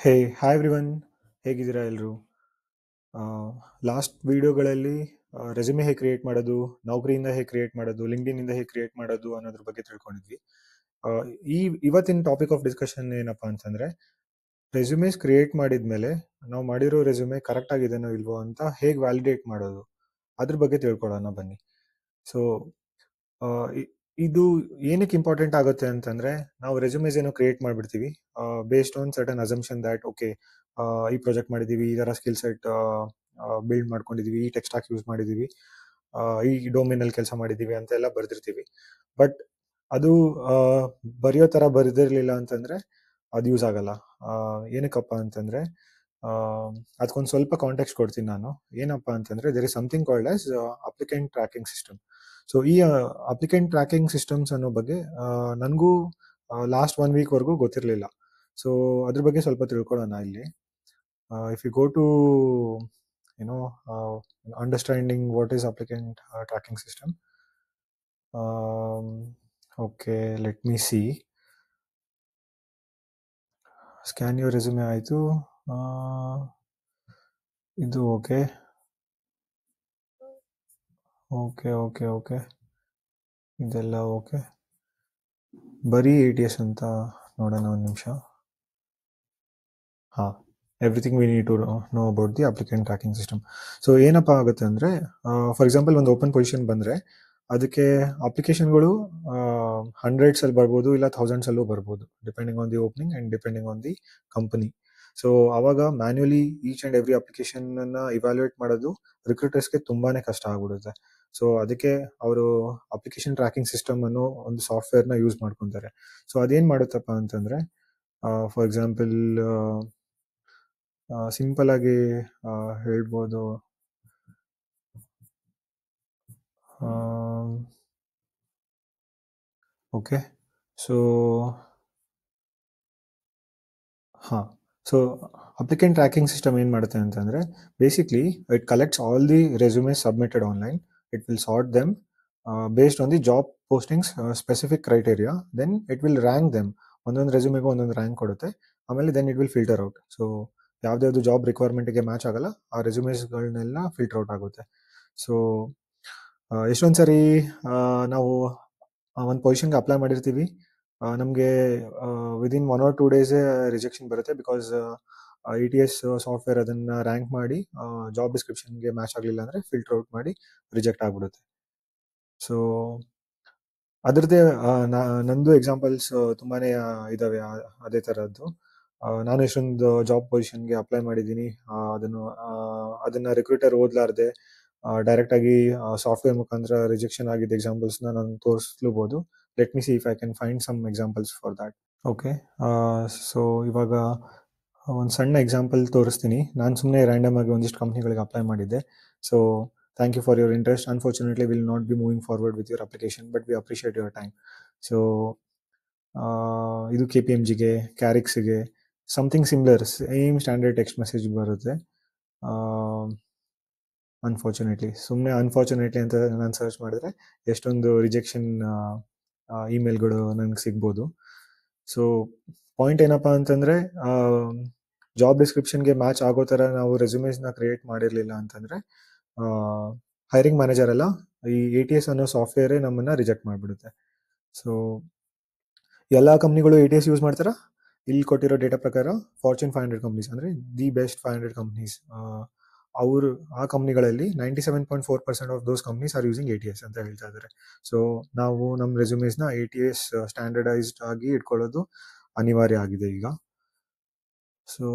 ಹೇ hi everyone, ಹೇಗಿದ್ದೀರಾ ಎಲ್ಲರೂ? Last ವಿಡಿಯೋಗಳಲ್ಲಿ resume ಹೇಗೆ ಕ್ರಿಯೇಟ್ ಮಾಡೋದು, ನೌಕರಿಯಿಂದ ಹೇಗೆ ಕ್ರಿಯೇಟ್ ಮಾಡೋದು, ಲಿಂಕ್ಡ್ಇನ್ನಿಂದ ಹೇಗೆ ಕ್ರಿಯೇಟ್ ಮಾಡೋದು ಅನ್ನೋದ್ರ ಬಗ್ಗೆ ತಿಳ್ಕೊಂಡಿದ್ವಿ. ಆ, ಈ ಇವತ್ತಿನ ಟಾಪಿಕ್ ಆಫ್ ಡಿಸ್ಕಷನ್ ಏನಪ್ಪ ಅಂತಂದರೆ, ರೆಸ್ಯೂಮೇಸ್ ಕ್ರಿಯೇಟ್ ಮಾಡಿದ್ಮೇಲೆ ನಾವು ಮಾಡಿರೋ ರೆಸ್ಯೂಮೆ ಕರೆಕ್ಟ್ ಆಗಿದೆನೋ ಇಲ್ವೋ ಅಂತ ಹೇಗೆ ವ್ಯಾಲಿಡೇಟ್ ಮಾಡೋದು, ಅದ್ರ ಬಗ್ಗೆ ತಿಳ್ಕೊಳ್ಳೋಣ ಬನ್ನಿ. ಸೊ ಇದು ಏನಕ್ಕೆ ಇಂಪಾರ್ಟೆಂಟ್ ಆಗುತ್ತೆ ಅಂತಂದ್ರೆ, ನಾವು ರೆಸ್ಯೂಮೇಸ್ ಏನೋ ಕ್ರಿಯೇಟ್ ಮಾಡಿಬಿಡ್ತೀವಿ based on certain assumption that okay, ಈ ಪ್ರಾಜೆಕ್ಟ್ ಮಾಡಿದೀವಿ, ಈ ಥರ ಸ್ಕಿಲ್ ಸೆಟ್ ಬಿಲ್ಡ್ ಮಾಡ್ಕೊಂಡಿದೀವಿ, ಈ ಟೆಕ್ ಸ್ಟಾಕ್ ಯೂಸ್ ಮಾಡಿದೀವಿ, ಈ ಡೊಮೇನಲ್ಲಿ ಕೆಲಸ ಮಾಡಿದೀವಿ ಅಂತೆಲ್ಲ ಬರ್ದಿರ್ತೀವಿ. ಬಟ್ ಅದು ಬರೆಯೋ ಥರ ಬರೆದಿರಲಿಲ್ಲ ಅಂತಂದ್ರೆ ಅದು ಯೂಸ್ ಆಗಲ್ಲ. ಏನಕ್ಕಪ್ಪ ಅಂತಂದ್ರೆ, ಅದಕ್ಕೊಂದು ಸ್ವಲ್ಪ ಕಾಂಟೆಕ್ಸ್ಟ್ ಕೊಡ್ತೀನಿ ನಾನು. ಏನಪ್ಪ ಅಂತಂದ್ರೆ, there is something called as applicant tracking system. So ಈ ಅಪ್ಲಿಕೆಂಟ್ ಟ್ರ್ಯಾಕಿಂಗ್ ಸಿಸ್ಟಮ್ಸ್ ಅನ್ನೋ ಬಗ್ಗೆ ನನಗೂ ಲಾಸ್ಟ್ 1 ವೀಕ್ವರೆಗೂ ಗೊತ್ತಿರಲಿಲ್ಲ. ಸೊ ಅದ್ರ ಬಗ್ಗೆ ಸ್ವಲ್ಪ ತಿಳ್ಕೊಳ್ಳೋಣ ಇಲ್ಲಿ. If you go to you know understanding what is applicant tracking system. Okay, let me see. Scan your resume ಆಯಿತು. ಇದು ಓಕೆ ಓಕೆ ಓಕೆ ಓಕೆ ಇದೆಲ್ಲ ಓಕೆ. ಬರೀ ATS ಅಂತ ನೋಡೋಣ ಒಂದು ನಿಮಿಷ. ಹಾಂ, everything we need to know about the applicant tracking system. So ಏನಪ್ಪ ಆಗುತ್ತೆ ಅಂದರೆ, ಫಾರ್ ಎಕ್ಸಾಂಪಲ್ ಒಂದು ಓಪನ್ ಪೊಸಿಷನ್ ಬಂದರೆ ಅದಕ್ಕೆ ಅಪ್ಲಿಕೇಶನ್ಗಳು ಹಂಡ್ರೆಡ್ಸಲ್ಲಿ ಬರ್ಬೋದು, ಇಲ್ಲ ಥೌಸಂಡ್ಸಲ್ಲೂ ಬರ್ಬೋದು, depending on the opening and depending on the company. So ಆವಾಗ ಮ್ಯಾನ್ಯುಯಲಿ ಈಚ್ ಆ್ಯಂಡ್ ಎವ್ರಿ ಅಪ್ಲಿಕೇಶನನ್ನು ಇವ್ಯಾಲ್ಯೂಯೇಟ್ ಮಾಡೋದು ರಿಕ್ರೂಟರ್ಸ್ಗೆ ತುಂಬಾ ಕಷ್ಟ ಆಗ್ಬಿಡುತ್ತೆ. ಸೊ ಅದಕ್ಕೆ ಅವರು ಅಪ್ಲಿಕೇಶನ್ ಟ್ರ್ಯಾಕಿಂಗ್ ಸಿಸ್ಟಮ್ ಅನ್ನೋ ಒಂದು ಸಾಫ್ಟ್ವೇರ್ನ ಯೂಸ್ ಮಾಡ್ಕೊತಾರೆ. ಸೊ ಅದೇನು ಮಾಡುತ್ತಪ್ಪ ಅಂತಂದರೆ, ಫಾರ್ ಎಕ್ಸಾಂಪಲ್ ಸಿಂಪಲ್ ಆಗಿ ಹೇಳ್ಬೋದು, ಓಕೆ. ಸೊ ಹಾಂ, ಸೊ ಅಪ್ಲಿಕೆಂಟ್ ಟ್ರ್ಯಾಕಿಂಗ್ ಸಿಸ್ಟಮ್ ಏನು ಮಾಡುತ್ತೆ ಅಂತಂದರೆ, basically it collects all the resume submitted online. It will sort them based on the job postings specific criteria. Then it will rank them. ಒಂದೊಂದು ರೆಸ್ಯೂಮೆಗೂ ಒಂದೊಂದು rank ಕೊಡುತ್ತೆ. ಆಮೇಲೆ then it will filter out. So ಯಾವುದ್ಯಾವುದು job ರಿಕ್ವೈರ್ಮೆಂಟ್ಗೆ match ಆಗಲ್ಲ, ಆ ರೆಸ್ಯೂಮೇಸ್ಗಳನ್ನೆಲ್ಲ ಫಿಲ್ಟರ್ ಔಟ್ ಆಗುತ್ತೆ. ಸೊ ಎಷ್ಟೊಂದು ಸರಿ ನಾವು ಒಂದು ಪೊಸಿಷನ್ಗೆ ಅಪ್ಲೈ ಮಾಡಿರ್ತೀವಿ, ನಮಗೆ ವಿದಿನ್ 1 or 2 ಡೇಸೇ ರಿಜೆಕ್ಷನ್ ಬರುತ್ತೆ. ಬಿಕಾಸ್ ATS ಸಾಫ್ಟ್ವೇರ್ ಅದನ್ನು ರ್ಯಾಂಕ್ ಮಾಡಿ ಜಾಬ್ ಡಿಸ್ಕ್ರಿಪ್ಷನ್ಗೆ ಮ್ಯಾಚ್ ಆಗಲಿಲ್ಲ ಅಂದರೆ ಫಿಲ್ಟರ್ ಔಟ್ ಮಾಡಿ ರಿಜೆಕ್ಟ್ ಆಗಿಬಿಡುತ್ತೆ. ಸೊ ಅದರದ್ದೇ ನಂದು ಎಕ್ಸಾಂಪಲ್ಸ್ ತುಂಬಾ ಇದ್ದಾವೆ ಅದೇ ಥರದ್ದು. ನಾನು ಎಷ್ಟೊಂದು ಜಾಬ್ ಪೊಸಿಷನ್ಗೆ ಅಪ್ಲೈ ಮಾಡಿದ್ದೀನಿ. ಅದನ್ನು ರಿಕ್ರೂಟರ್ ಓದಲಾರ್ದೆ ಡೈರೆಕ್ಟಾಗಿ ಸಾಫ್ಟ್ವೇರ್ ಮುಖಾಂತರ ರಿಜೆಕ್ಷನ್ ಆಗಿದ್ದ ಎಕ್ಸಾಂಪಲ್ಸ್ನ ನಾನು ತೋರಿಸ್ಲೂಬೋದು. Let me see if I can find some examples for that. Okay, so ಇವಾಗ ಒಂದು ಸಣ್ಣ ಎಕ್ಸಾಂಪಲ್ ತೋರಿಸ್ತೀನಿ. ನಾನು ಸುಮ್ಮನೆ ರ್ಯಾಂಡಮ್ ಆಗಿ ಒಂದಿಷ್ಟು ಕಂಪ್ನಿಗಳಿಗೆ ಅಪ್ಲೈ ಮಾಡಿದ್ದೆ. So thank you for your interest. Unfortunately will not be moving forward with your application, but we appreciate your time. So ಇದು KPMGಗೆ, ಕ್ಯಾರಿಕ್ಸ್ಗೆ something similar same standard text message ಬರುತ್ತೆ. ಅನ್ಫಾರ್ಚುನೇಟ್ಲಿ ಅಂತ ನಾನು ಸರ್ಚ್ ಮಾಡಿದ್ರೆ ಎಷ್ಟೊಂದು ರಿಜೆಕ್ಷನ್ ಇಮೇಲ್ಗಳು ನನಗೆ ಸಿಗ್ಬೋದು. ಸೊ ಪಾಯಿಂಟ್ ಏನಪ್ಪ ಅಂತಂದರೆ, ಜಾಬ್ ಡಿಸ್ಕ್ರಿಪ್ಷನ್ಗೆ ಮ್ಯಾಚ್ ಆಗೋ ಥರ ನಾವು ರೆಸ್ಯೂಮೇಸ್ನ ಕ್ರಿಯೇಟ್ ಮಾಡಿರಲಿಲ್ಲ ಅಂತಂದರೆ ಹೈರಿಂಗ್ ಮ್ಯಾನೇಜರ್ ಎಲ್ಲ ಈ ATS ಅನ್ನೋ ಸಾಫ್ಟ್ವೇರೇ ನಮ್ಮನ್ನು ರಿಜೆಕ್ಟ್ ಮಾಡಿಬಿಡುತ್ತೆ. ಸೊ ಎಲ್ಲ ಕಂಪ್ನಿಗಳು ATS ಯೂಸ್ ಮಾಡ್ತಾರಾ? ಇಲ್ಲಿ ಕೊಟ್ಟಿರೋ ಡೇಟಾ ಪ್ರಕಾರ ಫಾರ್ಚೂನ್ 500 ಕಂಪ್ನೀಸ್ ಅಂದರೆ ದಿ ಬೆಸ್ಟ್ 500 ಕಂಪ್ನೀಸ್, ಅವರು ಆ ಕಂಪ್ನಿಗಳಲ್ಲಿ 97.4% of those companies are using ATS ಅಂತ ಹೇಳ್ತಾ ಇದ್ದಾರೆ. ಸೊ ನಾವು ನಮ್ಮ ರೆಸ್ಯೂಮೇಸ್ನ ATS ಸ್ಟ್ಯಾಂಡರ್ಡೈಸ್ಡ್ ಆಗಿ ಇಟ್ಕೊಳ್ಳೋದು ಅನಿವಾರ್ಯ ಆಗಿದೆ ಈಗ. ಸೊ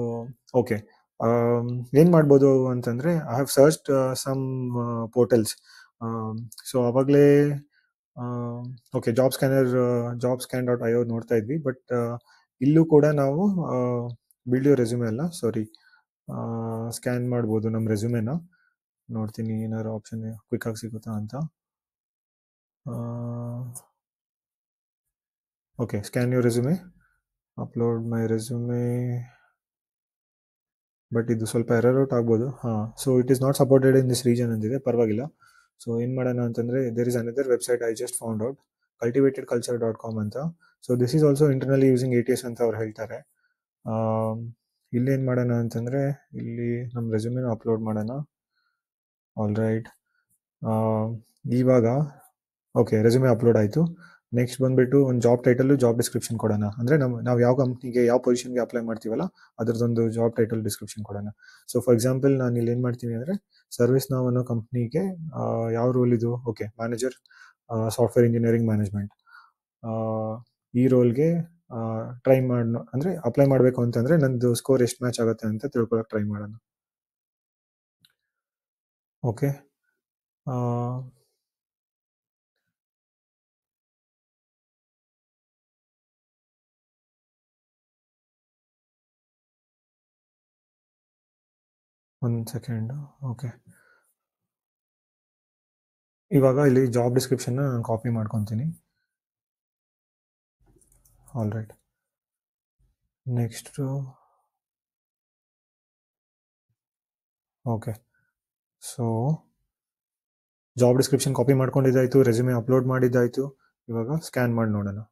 ಓಕೆ, ಏನು ಮಾಡ್ಬೋದು ಅಂತಂದರೆ, I have searched some portals. So ಆವಾಗಲೇ ಓಕೆ, jobscan.io ನೋಡ್ತಾ ಇದ್ವಿ. ಬಟ್ ಇಲ್ಲೂ ಕೂಡ ನಾವು ಬಿಲ್ಡ್ ಯುವರ್ ರೆಸ್ಯೂಮೆ ಅಲ್ಲ, ಸಾರಿ, ಸ್ಕ್ಯಾನ್ ಮಾಡ್ಬೋದು ನಮ್ಮ ರೆಸ್ಯೂಮೆನ. ನೋಡ್ತೀನಿ ಏನಾದ್ರು ಆಪ್ಷನ್ ಕ್ವಿಕ್ಕಾಗಿ ಸಿಗುತ್ತಾ ಅಂತ. Okay, scan your resume, upload my resume. But ಇದು ಸ್ವಲ್ಪ ಎರರ್ ಔಟ್ ಆಗ್ಬೋದು. ಹಾಂ, so it is not supported in this region ಅಂತಿದೆ. ಪರವಾಗಿಲ್ಲ. ಸೊ ಏನು ಮಾಡೋಣ ಅಂತಂದರೆ, there is another website I just found out, cultivatedculture.com ಅಂತ. So this is also internally using ATS ಅಂತ ಅವ್ರು ಹೇಳ್ತಾರೆ. ಇಲ್ಲೇನು ಮಾಡೋಣ ಅಂತಂದರೆ, ಇಲ್ಲಿ ನಮ್ಮ ರೆಸ್ಯೂಮೆನ ಅಪ್ಲೋಡ್ ಮಾಡೋಣ. All right. ಇವಾಗ ಓಕೆ, ರೆಸ್ಯೂಮೆ ಅಪ್ಲೋಡ್ ಆಯಿತು. ನೆಕ್ಸ್ಟ್ ಬಂದುಬಿಟ್ಟು ಒಂದು ಜಾಬ್ ಟೈಟಲ್ಲು, ಜಾಬ್ ಡಿಸ್ಕ್ರಿಪ್ಷನ್ ಕೊಡೋಣ. ಅಂದರೆ ನಾವು ಯಾವ ಕಂಪ್ನಿಗೆ ಯಾವ ಪೊಸಿಷನ್ಗೆ ಅಪ್ಲೈ ಮಾಡ್ತೀವಲ್ಲ ಅದರದ್ದೊಂದು ಜಾಬ್ ಟೈಟಲ್ ಡಿಸ್ಕ್ರಿಪ್ಷನ್ ಕೊಡೋಣ. ಸೊ ಫಾರ್ ಎಕ್ಸಾಂಪಲ್ ನಾನು ಇಲ್ಲಿ ಏನು ಮಾಡ್ತೀನಿ ಅಂದರೆ, ಸರ್ವಿಸ್ ನಾವ್ ಅನ್ನೋ ಕಂಪ್ನಿಗೆ ಯಾವ ರೋಲ್ ಇದು, okay, manager software engineering management, ಈ ರೋಲ್ಗೆ ಟ್ರೈ ಮಾಡೋಣ. ಅಂದರೆ ಅಪ್ಲೈ ಮಾಡಬೇಕು ಅಂತಂದರೆ ನಂದು ಸ್ಕೋರ್ ಎಷ್ಟು ಮ್ಯಾಚ್ ಆಗುತ್ತೆ ಅಂತ ತಿಳ್ಕೊಳಕ್ಕೆ ಟ್ರೈ ಮಾಡೋಣ. ಓಕೆ, ಒಂದು ಸೆಕೆಂಡ್. ಓಕೆ, ಇವಾಗ ಇಲ್ಲಿ ಜಾಬ್ ಡಿಸ್ಕ್ರಿಪ್ಷನ್ನ ನಾನು ಕಾಪಿ ಮಾಡ್ಕೊತೀನಿ. All right. Next okay, so job description copy ಮಾಡ್ಕೊಂಡಿದ್ದಾಯಿತು, ರೆಸ್ಯೂಮೆ ಅಪ್ಲೋಡ್ ಮಾಡಿದ್ದಾಯಿತು. ಇವಾಗ ಸ್ಕ್ಯಾನ್ ಮಾಡಿ ನೋಡೋಣ.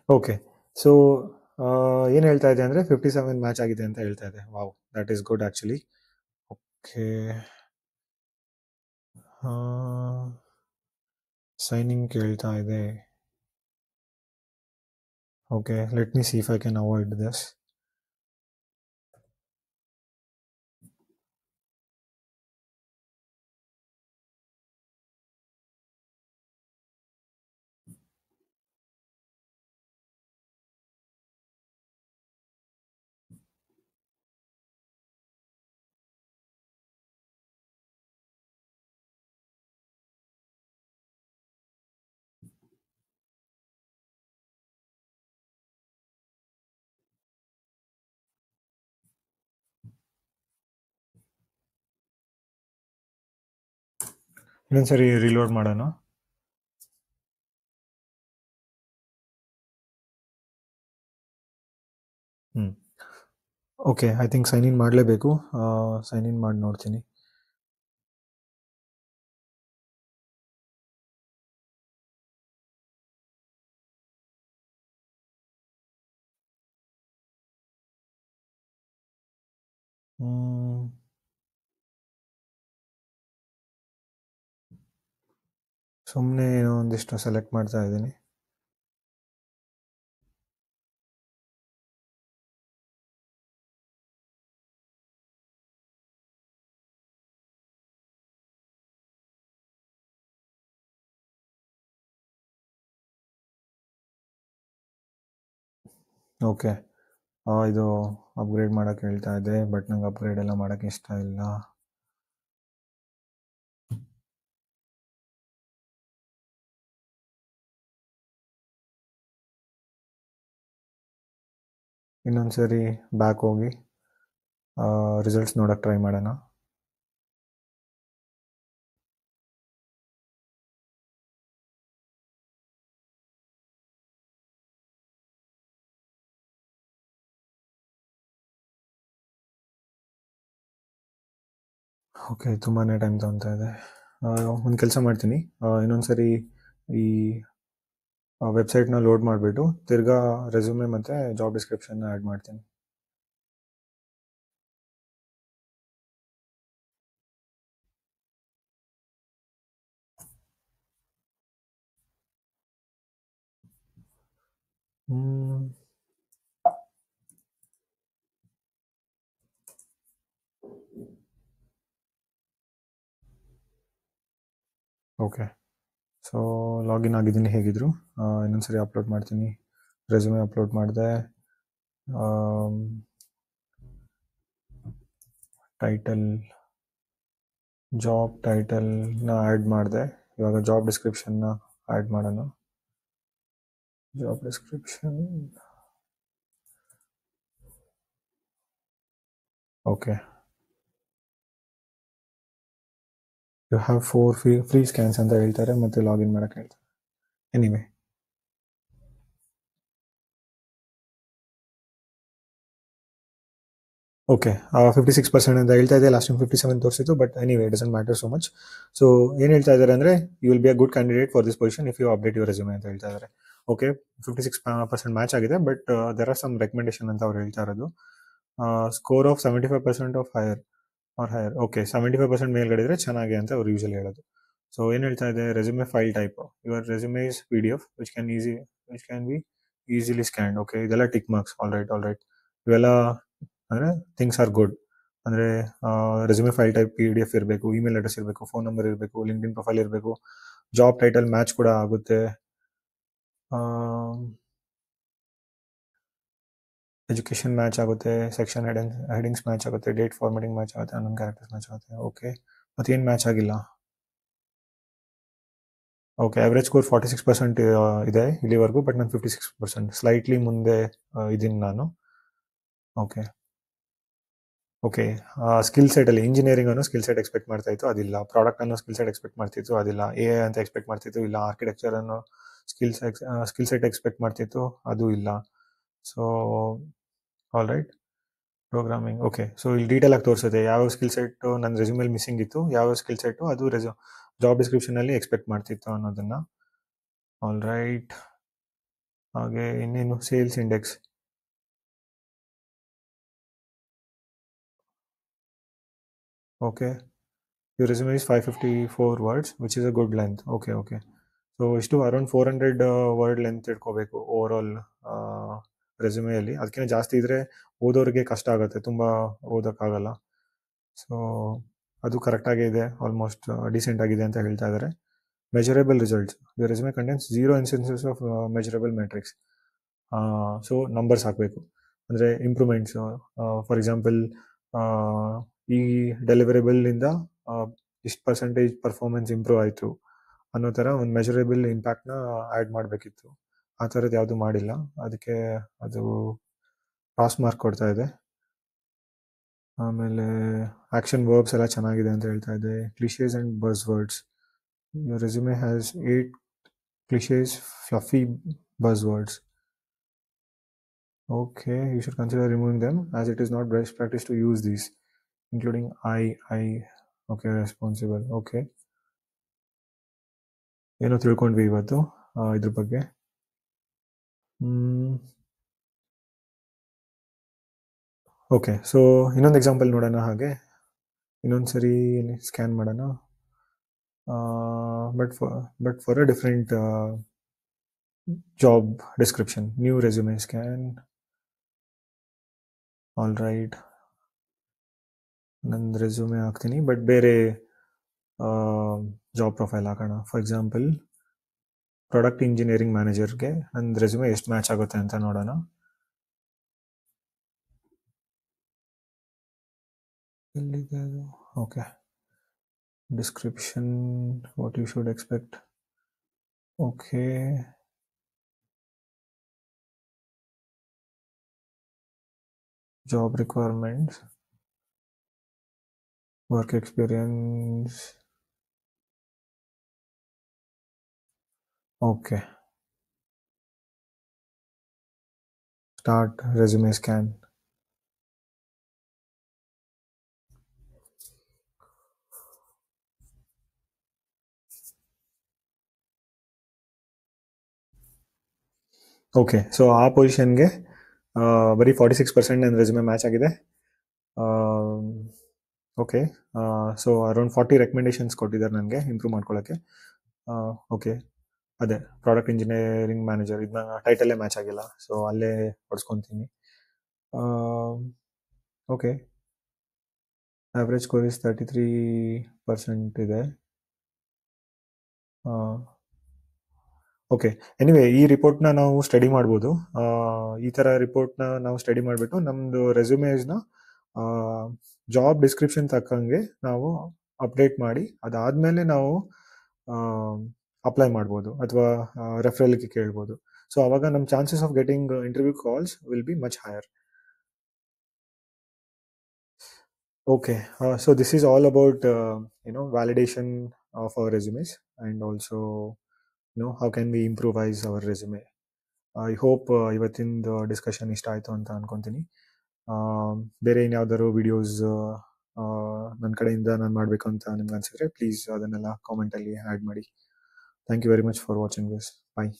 ಓಕೆ, ಸೊ ಏನು ಹೇಳ್ತಾ ಇದೆ ಅಂದರೆ 57 ಮ್ಯಾಚ್ ಆಗಿದೆ ಅಂತ ಹೇಳ್ತಾ ಇದೆ. Wow, that is good actually. Okay, signing ಕೇಳ್ತಾ ಇದೆ. Okay, let me see if I can avoid this. ಇನ್ನೊಂದ್ಸರಿ ರಿಲೋಡ್ ಮಾಡೋಣ. Okay, I think sign in ಮಾಡಲೇಬೇಕು. ಸೈನ್ ಇನ್ ಮಾಡಿ ನೋಡ್ತೀನಿ. ಸುಮ್ಮನೆ ಏನೋ ಒಂದಿಷ್ಟು ಸೆಲೆಕ್ಟ್ ಮಾಡ್ತಾ ಇದ್ದೀನಿ. ಓಕೆ, ಇದು ಅಪ್ಗ್ರೇಡ್ ಮಾಡೋಕ್ಕೆ ಹೇಳ್ತಾ ಇದೆ, ಬಟ್ ನಂಗೆ ಅಪ್ಗ್ರೇಡ್ ಎಲ್ಲ ಮಾಡೋಕ್ಕೆ ಇಷ್ಟ ಇಲ್ಲ. ಇನ್ನೊಂದ್ಸರಿ ಬ್ಯಾಕ್ ಹೋಗಿ ರಿಸಲ್ಟ್ಸ್ ನೋಡೋಕ್ಕೆ ಟ್ರೈ ಮಾಡೋಣ. ಓಕೆ, ತುಂಬಾ ಟೈಮ್ ತೊಗೊತಾ ಇದೆ. ಒಂದು ಕೆಲಸ ಮಾಡ್ತೀನಿ, ಇನ್ನೊಂದ್ಸರಿ ಈ ವೆಬ್ಸೈಟ್ನ ಲೋಡ್ ಮಾಡಿಬಿಟ್ಟು ತಿರ್ಗಾ ರೆಸ್ಯೂಮೆ ಮತ್ತು ಜಾಬ್ ಡಿಸ್ಕ್ರಿಪ್ಷನ್ನ ಆ್ಯಡ್ ಮಾಡ್ತೀನಿ. ಓಕೆ, ಸೊ ಲಾಗಿನ್ ಆಗಿದ್ದೀನಿ ಹೇಗಿದ್ರು. ಇನ್ನೊಂದ್ಸರಿ ಅಪ್ಲೋಡ್ ಮಾಡ್ತೀನಿ. ರೆಸ್ಯೂಮೆ ಅಪ್ಲೋಡ್ ಮಾಡಿದೆ, ಟೈಟಲ್ ಜಾಬ್ ಟೈಟಲ್ನ ಆ್ಯಡ್ ಮಾಡಿದೆ. ಇವಾಗ ಜಾಬ್ ಡಿಸ್ಕ್ರಿಪ್ಷನ್ನ ಆ್ಯಡ್ ಮಾಡೋಣ. Job description okay, you have 4 free scans ಅಂತ ಹೇಳ್ತಾರೆ, ಮತ್ತು ಲಾಗಿನ್ ಮಾಡೋಕ್ಕೆ ಹೇಳ್ತಾರೆ. Anyway, okay. 56% ಅಂತ ಹೇಳ್ತಾ ಇದೆ, ಲಾಸ್ಟ್ ಟೈಮ್ 57 ತೋರಿಸಿತ್ತು, but anyway doesn't matter so much. So ಏನು ಹೇಳ್ತಾ ಇದ್ದಾರೆ ಅಂದರೆ, you will be a good candidate for this position if you update your resume ಅಂತ ಹೇಳ್ತಾ ಇದ್ದಾರೆ. ಓಕೆ, 56% ಮ್ಯಾಚ್ ಆಗಿದೆ, but there are some recommendation ಅಂತ ಅವ್ರು ಹೇಳ್ತಾ ಇರೋದು. Score of 75% of higher or higher. Okay, 75% ಮೇಲ್ಗಡೆ ಇದ್ರೆ ಚೆನ್ನಾಗಿ ಅಂತ ಅವ್ರು ಯೂಶಲಿ ಹೇಳೋದು. ಸೊ ಏನು ಹೇಳ್ತಾ ಇದೆ, resume file type, your resume is PDF which can be easily scan. Okay, ಇದೆಲ್ಲ ಟಿಕ್ ಮಾರ್ಕ್ಸ್. All right. ಇವೆಲ್ಲ ಅಂದರೆ ಥಿಂಗ್ಸ್ ಆರ್ ಗುಡ್. ಅಂದರೆ ರೆಸ್ಯೂಮೆ ಫೈಲ್ ಟೈಪ್ PDF ಇರಬೇಕು, ಇಮೇಲ್ ಅಡ್ರೆಸ್ ಇರಬೇಕು, ಫೋನ್ ನಂಬರ್ ಇರಬೇಕು, ಲಿಂಕ್ಡ್ಇನ್ ಪ್ರೊಫೈಲ್ ಇರಬೇಕು, ಜಾಬ್ ಟೈಟಲ್ ಮ್ಯಾಚ್ ಕೂಡ ಆಗುತ್ತೆ, ಎಜುಕೇಷನ್ ಮ್ಯಾಚ್ ಆಗುತ್ತೆ, ಸೆಕ್ಷನ್ ಹೆಡಿಂಗ್ಸ್ ಮ್ಯಾಚ್ ಆಗುತ್ತೆ, ಡೇಟ್ ಫಾರ್ಮೆಟಿಂಗ್ ಮ್ಯಾಚ್ ಆಗುತ್ತೆ, ಅನ್ನೊಂದು ಕ್ಯಾರೆಕ್ಟರ್ಸ್ ಮ್ಯಾಚ್ ಆಗುತ್ತೆ. ಓಕೆ, ಮತ್ತೇನು ಮ್ಯಾಚ್ ಆಗಿಲ್ಲ? ಓಕೆ, ಆವ್ರೇಜ್ ಸ್ಕೋರ್ 46% ಇದೆ ಇಲ್ಲಿವರೆಗೂ, ಬಟ್ ನಾನು 56%, ಸ್ಲೈಟ್ಲಿ ಮುಂದೆ ಇದ್ದೀನಿ ನಾನು. ಓಕೆ, ಸ್ಕಿಲ್ ಸೆಟಲ್ಲಿ ಇಂಜಿನಿಯರಿಂಗ್ ಅನ್ನೋ ಸ್ಕಿಲ್ ಸೆಟ್ ಎಕ್ಸ್ಪೆಕ್ಟ್ ಮಾಡ್ತಾ ಇತ್ತು, ಅದಿಲ್ಲ. ಪ್ರಾಡಕ್ಟ್ ಅನ್ನೋ ಸ್ಕಿಲ್ ಸೆಟ್ ಎಕ್ಸ್ಪೆಕ್ಟ್ ಮಾಡ್ತಿತ್ತು, ಅದಿಲ್ಲ. AI ಅಂತ ಎಕ್ಸ್ಪೆಕ್ಟ್ ಮಾಡ್ತಿತ್ತು, ಇಲ್ಲ. ಆರ್ಕಿಟೆಕ್ಚರ್ ಅನ್ನೋ ಸ್ಕಿಲ್ ಸೆಟ್ ಎಕ್ಸ್ಪೆಕ್ಟ್ ಮಾಡ್ತಿತ್ತು, ಅದು ಇಲ್ಲ. So all right, programming. Okay, so ಇಲ್ಲಿ ಡೀಟೇಲ್ ಆಗಿ ತೋರಿಸುತ್ತೆ ಯಾವ ಸ್ಕಿಲ್ ಸೆಟ್ಟು ನನ್ನ ರೆಸ್ಯೂಮೇಲಿ ಮಿಸ್ಸಿಂಗ್ ಇತ್ತು, ಯಾವ ಸ್ಕಿಲ್ ಸೆಟ್ಟು ಅದು ಜಾಬ್ ಡಿಸ್ಕ್ರಿಪ್ಷನಲ್ಲಿ ಎಕ್ಸ್ಪೆಕ್ಟ್ ಮಾಡ್ತಿತ್ತು ಅನ್ನೋದನ್ನು. ಆಲ್ ರೈಟ್, ಹಾಗೆ ಇನ್ನೇನು sales index. Okay, your resume is 554 words, which is a good length. Okay. So ಇಷ್ಟು ಅರೌಂಡ್ 400 ವರ್ಡ್ ಲೆಂತ್ ಇಟ್ಕೋಬೇಕು ಓವರ್ ಆಲ್ ರೆಸ್ಯೂಮೆಯಲ್ಲಿ. ಅದಕ್ಕಿಂತ ಜಾಸ್ತಿ ಇದ್ದರೆ ಓದೋರಿಗೆ ಕಷ್ಟ ಆಗುತ್ತೆ, ತುಂಬ ಓದೋಕ್ಕಾಗಲ್ಲ. ಸೊ ಅದು ಕರೆಕ್ಟಾಗೇ ಇದೆ, ಆಲ್ಮೋಸ್ಟ್ ಡಿಸೆಂಟ್ ಆಗಿದೆ ಅಂತ ಹೇಳ್ತಾ ಇದ್ದಾರೆ. Measurable results, your resume contains 0 instances of measurable metrics. Numbers ಹಾಕಬೇಕು, ಅಂದರೆ ಇಂಪ್ರೂವ್ಮೆಂಟ್ಸು. ಫಾರ್ ಎಕ್ಸಾಂಪಲ್, ಈ ಡೆಲಿವರೇಬಲಿಂದ ಇಷ್ಟು ಪರ್ಸೆಂಟೇಜ್ ಪರ್ಫಾರ್ಮೆನ್ಸ್ ಇಂಪ್ರೂವ್ ಆಯಿತು ಅನ್ನೋ ಥರ ಒಂದು ಮೆಜರೇಬಲ್ ಇಂಪ್ಯಾಕ್ಟ್ನ ಆ್ಯಡ್ ಮಾಡಬೇಕಿತ್ತು. ಆ ಥರದ್ದು ಯಾವುದು ಮಾಡಿಲ್ಲ, ಅದಕ್ಕೆ ಅದು ಪಾಸ್ ಮಾರ್ಕ್ ಕೊಡ್ತಾ ಇದೆ. ಆಮೇಲೆ ಆ್ಯಕ್ಷನ್ ವರ್ಬ್ಸ್ ಎಲ್ಲ ಚೆನ್ನಾಗಿದೆ ಅಂತ ಹೇಳ್ತಾ ಇದೆ. Cliches and buzzwords, your resume has 8 cliches fluffy buzzwords. Okay, you should consider removing them as it is not best practice to use these, including I. Okay, responsible. Okay, ಏನೋ ತಿಳ್ಕೊಂಡ್ವಿ ಇವತ್ತು ಇದ್ರ ಬಗ್ಗೆ. Okay, so ಇನ್ನೊಂದು example ನೋಡೋಣ. ಹಾಗೆ ಇನ್ನೊಂದು ಸರಿ ಸ್ಕ್ಯಾನ್ ಮಾಡೋಣ, but for a different job description. New resume scan. All right, ನನ್ನ ರೆಸ್ಯೂಮೆ ಹಾಕ್ತೀನಿ, ಬಟ್ ಬೇರೆ ಜಾಬ್ ಪ್ರೊಫೈಲ್ ಹಾಕೋಣ. ಫಾರ್ ಎಕ್ಸಾಂಪಲ್, ಪ್ರಾಡಕ್ಟ್ ಇಂಜಿನಿಯರಿಂಗ್ ಮ್ಯಾನೇಜರ್ಗೆ ನನ್ನ ರೆಸ್ಯೂಮೆ ಎಷ್ಟು ಮ್ಯಾಚ್ ಆಗುತ್ತೆ ಅಂತ ನೋಡೋಣ. ಎಲ್ಲಿದೆ ಅದು? Okay, description, what you should expect. Okay, job requirements, work experience. Okay, start resume scan. Okay, so ಆ ಪೊಸಿಷನ್ಗೆ ಬರೀ 46% ನನ್ನ ರೆಸ್ಯೂಮೆ ಮ್ಯಾಚ್ ಆಗಿದೆ. ಓಕೆ, ಸೊ ಅರೌಂಡ್ 40 ರೆಕಮೆಂಡೇಶನ್ಸ್ ಕೊಟ್ಟಿದ್ದಾರೆ ನನಗೆ ಇಂಪ್ರೂವ್ ಮಾಡ್ಕೊಳ್ಳೋಕ್ಕೆ. ಓಕೆ, ಅದೇ ಪ್ರಾಡಕ್ಟ್ ಇಂಜಿನಿಯರಿಂಗ್ ಮ್ಯಾನೇಜರ್, ಇದನ್ನ ಟೈಟಲ್ಲೇ ಮ್ಯಾಚ್ ಆಗಿಲ್ಲ, ಸೊ ಅಲ್ಲೇ ಹೊಡ್ಸ್ಕೊತೀನಿ. ಓಕೆ, ಆವ್ರೇಜ್ ಸ್ಕೋರ್ ಇಸ್ 33% ಇದೆ. ಓಕೆ, ಎನಿವೆ ಈ ರಿಪೋರ್ಟ್ನ ನಾವು ಸ್ಟಡಿ ಮಾಡ್ಬೋದು. ಈ ಥರ ರಿಪೋರ್ಟ್ನ ನಾವು ಸ್ಟಡಿ ಮಾಡಿಬಿಟ್ಟು ನಮ್ಮದು ರೆಸ್ಯೂಮೇಸ್ನ ಜಾಬ್ ಡಿಸ್ಕ್ರಿಪ್ಷನ್ ತಕ್ಕಂಗೆ ನಾವು ಅಪ್ಡೇಟ್ ಮಾಡಿ, ಅದಾದಮೇಲೆ ನಾವು ಅಪ್ಲೈ ಮಾಡ್ಬೋದು ಅಥವಾ ರೆಫರಲ್ಗೆ ಕೇಳ್ಬೋದು. ಸೊ ಅವಾಗ ನಮ್ಮ chances of getting interview calls will be much higher. Okay, so this is all about validation of our resumes, and also how can we improvise our resume. I hope ಇವತ್ತಿನ discussion ಇಷ್ಟ ಆಯಿತು ಅಂತ ಅನ್ಕೊತೀನಿ. ಬೇರೆ ಇನ್ಯಾವ್ದಾದ್ರು videos ನನ್ನ ಕಡೆಯಿಂದ ನಾನು ಮಾಡಬೇಕು ಅಂತ ನಿಮ್ಗೆ ಅನಿಸಿದ್ರೆ ಪ್ಲೀಸ್ ಅದನ್ನೆಲ್ಲ ಕಾಮೆಂಟಲ್ಲಿ ಆ್ಯಡ್ ಮಾಡಿ. Thank you very much for watching this. Bye.